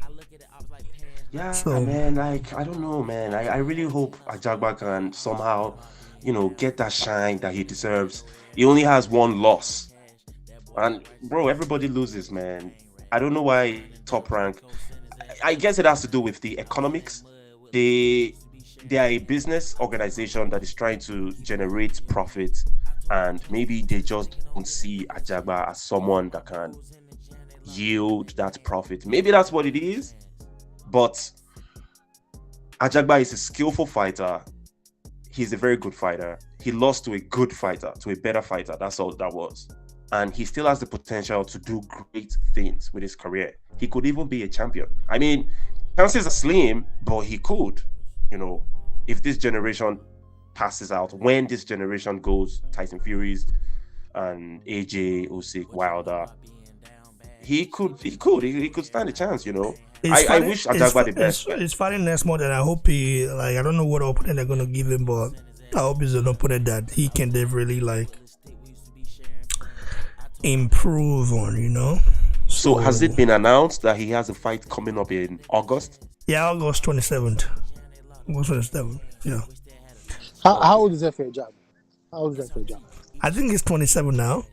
Yeah, So, man, like, I don't know, man. I really hope Ajagba can somehow, get that shine that he deserves. He only has one loss. And, bro, everybody loses, man. I don't know why Top Rank. I guess it has to do with the economics. They are a business organization that is trying to generate profit, and maybe they just don't see Ajagba as someone that can yield that profit. Maybe that's what it is. But Ajagba is a skillful fighter. He's a very good fighter. He lost to a good fighter, to a better fighter. That's all that was. And he still has the potential to do great things with his career. He could even be a champion. I mean, chances are slim, but he could. If this generation passes out, when this generation goes, Tyson Fury's and AJ, Usyk, Wilder, he could stand a chance. I wish Ajagba the best. It's fighting next month, and I hope I don't know what opponent they're gonna give him, but I hope he's an opponent that he can really improve on. So has it been announced that he has a fight coming up in August? Yeah, August 27th. August 27th. Yeah. How old is that for a job? How old is that for a job? I think he's 27 now.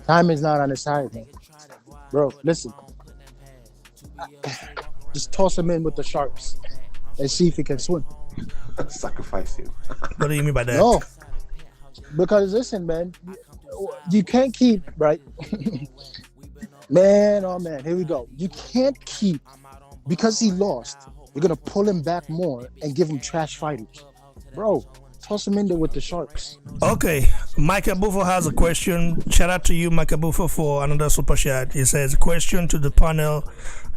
Time is not on his side, man. Bro, listen. Just toss him in with the sharks and see if he can swim. Sacrifice him. What do you mean by that? No. Because listen, man, you can't keep, right? Man, oh man, here we go. You can't keep, because he lost, you're going to pull him back more and give him trash fighters. Bro, toss him in there with the sharks. Okay, Michael Bufo has a question. Shout out to you, Michael Bufo, for another super chat. He says, question to the panel.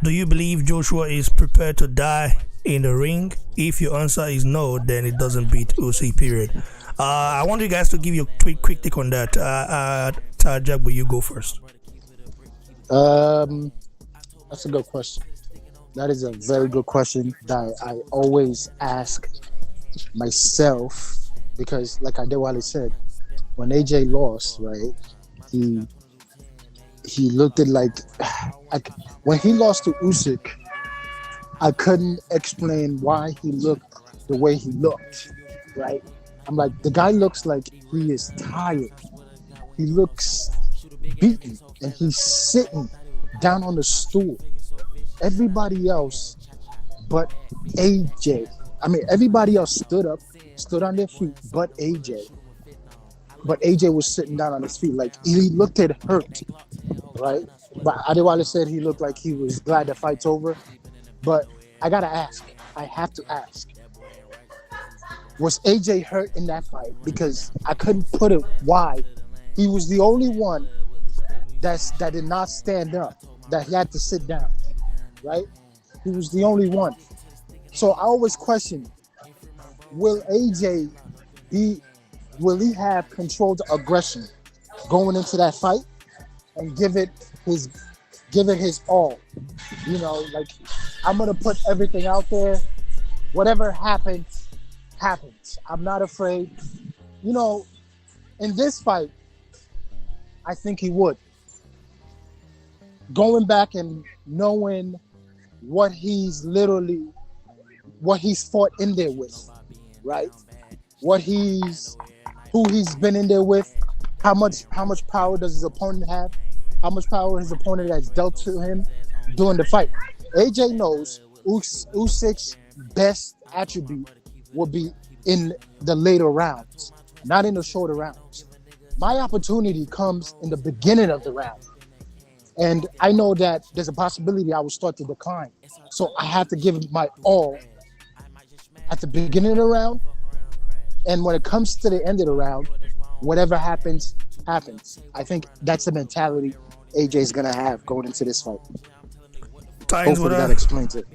Do you believe Joshua is prepared to die in the ring? If your answer is no, then it doesn't beat Usyk, period. I want you guys to give you a quick take on that. Ajak, will you go first? That's a good question. That is a very good question that I always ask myself, because like Adewale said, when AJ lost, right, he looked at like when he lost to Usyk, I couldn't explain why he looked the way he looked, right? I'm like, the guy looks like he is tired. He looks beaten, and he's sitting down on the stool. Everybody else but AJ. I mean, everybody else stood up, stood on their feet, but AJ. But AJ was sitting down on his feet. Like, he looked at hurt, right? But Adewale said he looked like he was glad the fight's over. But I gotta ask. I have to ask. Was AJ hurt in that fight? Because I couldn't put it why. He was the only one that did not stand up, that he had to sit down, right? He was the only one. So I always question, will he have controlled aggression going into that fight and give it his all? Like, I'm gonna put everything out there. Whatever happens. I'm not afraid. In this fight, I think he would. Going back and knowing what he's fought in there with, right? Who he's been in there with, how much power does his opponent have? How much power his opponent has dealt to him during the fight? AJ knows Usyk's best attribute will be in the later rounds, not in the shorter rounds. My opportunity comes in the beginning of the round. And I know that there's a possibility I will start to decline. So I have to give my all at the beginning of the round. And when it comes to the end of the round, whatever happens, happens. I think that's the mentality AJ is going to have going into this fight. Hopefully that explains it.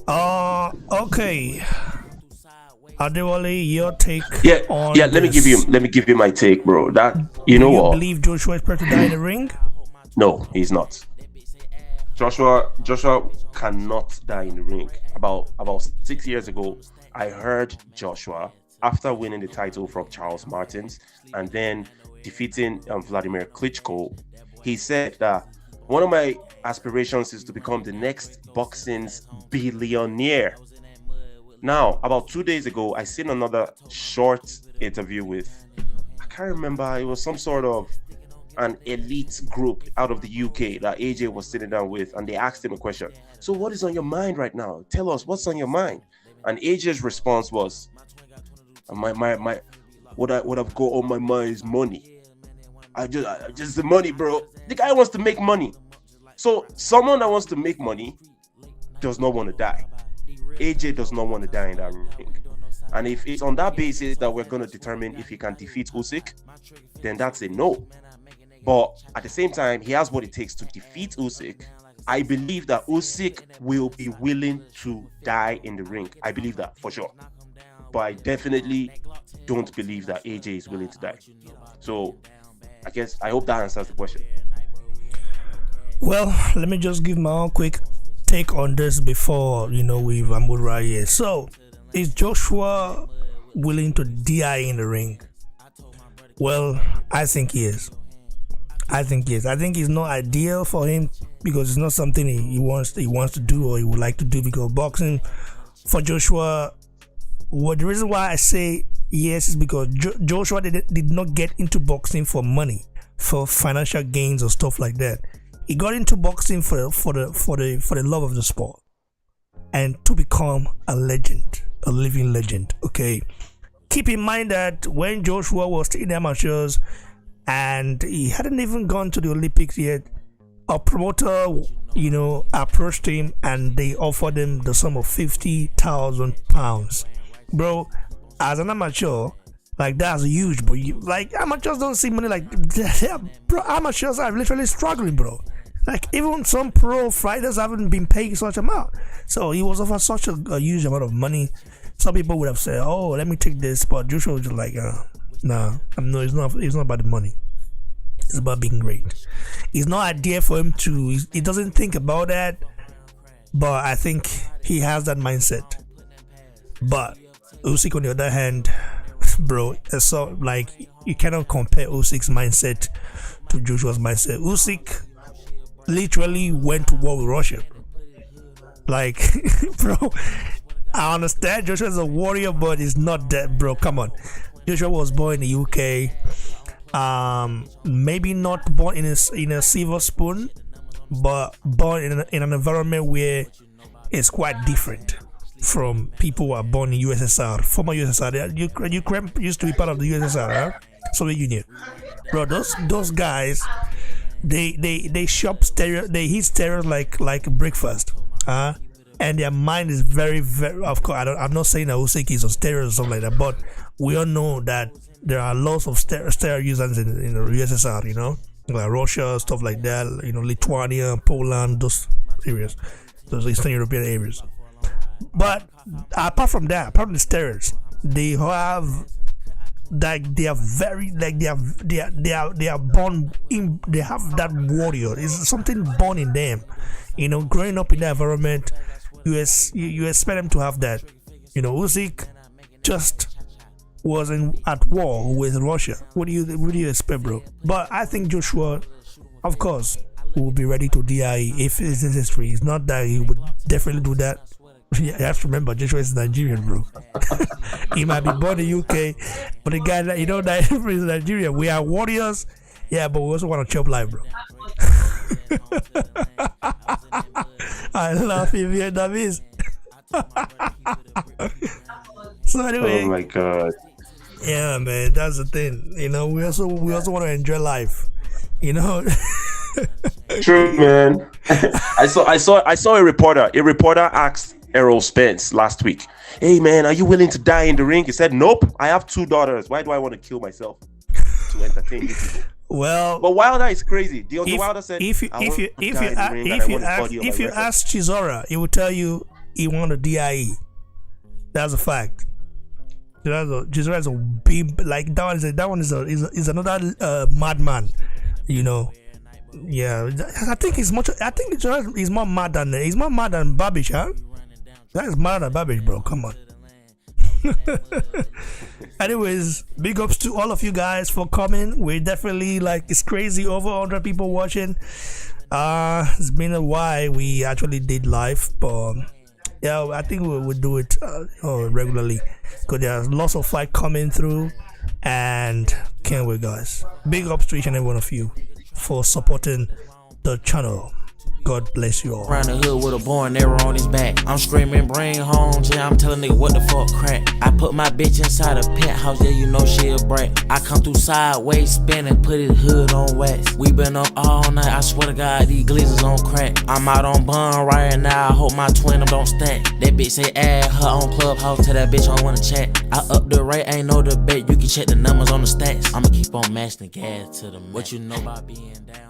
Okay. Adewale, your take on let me give you my take, bro. That you know what? Believe Joshua is prepared to die in the ring? No, he's not. Joshua cannot die in the ring. About 6 years ago, I heard Joshua, after winning the title from Charles Martins and then defeating Vladimir Klitschko, he said that one of my aspirations is to become the next boxing's billionaire. Now, about 2 days ago, I seen another short interview with, I can't remember, it was some sort of an elite group out of the UK that AJ was sitting down with, and they asked him a question. So what is on your mind right now? Tell us what's on your mind. And AJ's response was, what I've got on my mind is money. I just the money, bro. The guy wants to make money. So someone that wants to make money does not want to die. AJ does not want to die in that ring. And if it's on that basis that we're going to determine if he can defeat Usyk, then that's a no. But at the same time, he has what it takes to defeat Usyk. I believe that Usyk will be willing to die in the ring. I believe that for sure. But I definitely don't believe that AJ is willing to die. So I hope that answers the question. Well, let me just give my own quick take on this before we move right here. So, is Joshua willing to die in the ring? Well, I think he is. I think it's not ideal for him because it's not something he wants to do or he would like to do, because boxing for Joshua, the reason why I say yes is because Joshua did not get into boxing for money, for financial gains or stuff like that. He got into boxing for the love of the sport and to become a legend, a living legend. Okay, keep in mind that when Joshua was in amateurs and he hadn't even gone to the Olympics yet, a promoter, approached him and they offered him the sum of £50,000. Bro, as an amateur, like, that's huge, bro. Amateurs don't see money like that. Bro, amateurs are literally struggling, bro. Like, even some pro fighters haven't been paying such amount. So he was offered such a huge amount of money. Some people would have said, "Oh, let me take this," but Joshua was just like, "Nah, no, it's not about the money. It's about being great." It's not idea for him to. He doesn't think about that, but I think he has that mindset. But Usyk, on the other hand, bro, so you cannot compare Usyk's mindset to Joshua's mindset. Usyk literally went to war with Russia. Like, bro, I understand Joshua's a warrior, but he's not that, bro. Come on. Joshua was born in the UK. Maybe not born in a silver spoon, but born in an environment where it's quite different from people who are born in USSR, former USSR. Ukraine used to be part of the USSR, huh? Soviet Union. Bro, those guys, they shop stereo, they eat stereo like breakfast, and their mind is very, very. Of course, I'm not saying that Usyk is on steroids or something like that, but we all know that there are lots of steroid users in the USSR, like Russia, stuff like that, Lithuania, Poland, those areas, those Eastern European areas. But apart from the steroids, they have they are very they are born in, they have that warrior. It's something born in them, growing up in that environment. You expect them to have that. Usyk just was at war with Russia. What do you expect, bro? But I think Joshua, of course, will be ready to DI if it's necessary. It's not that he would definitely do that. You have to remember, Joshua is Nigerian, bro. He might be born in UK, but the guy that that is Nigeria. We are warriors, yeah, but we also want to chop life, bro. I love you, Vietnamese. So anyway, Oh my god. yeah, man, that's the thing. You know, we also want to enjoy life. You know. True, man. I saw a reporter. A reporter asked Errol Spence last week, "Hey, man, are you willing to die in the ring?" He said, "Nope. I have 2 daughters. Why do I want to kill myself to entertain you people?" Well, But Wilder is crazy. Deontay Wilder said, if you ask Chisora, he will tell you he won a DIE. That's a fact. Chisora is a big, like that one is another madman. You know. Yeah, I think he's more mad than Babish, huh? That is madder than Babish, bro. Come on. Anyways, big ups to all of you guys for coming. We're definitely it's crazy, over 100 people watching. It's been a while we actually did live, but yeah, I think we will do it regularly because there's lots of fight coming through, and can't wait, guys. Big ups to each and every one of you for supporting the channel. God bless you all. Around the hood with a bow and arrow on his back. I'm screaming, bring home, yeah, I'm telling nigga what the fuck crack. I put my bitch inside a penthouse, yeah, you know she a brat. I come through sideways, spinning, put his hood on wax. We been up all night, I swear to God, these glizzies on crack. I'm out on bond right now, I hope my twin them don't stack. That bitch say add her on Clubhouse, tell that bitch I wanna chat. I up the rate, ain't no debate, you can check the numbers on the stats. I'ma keep on mashing the gas to the max. What you know about being down?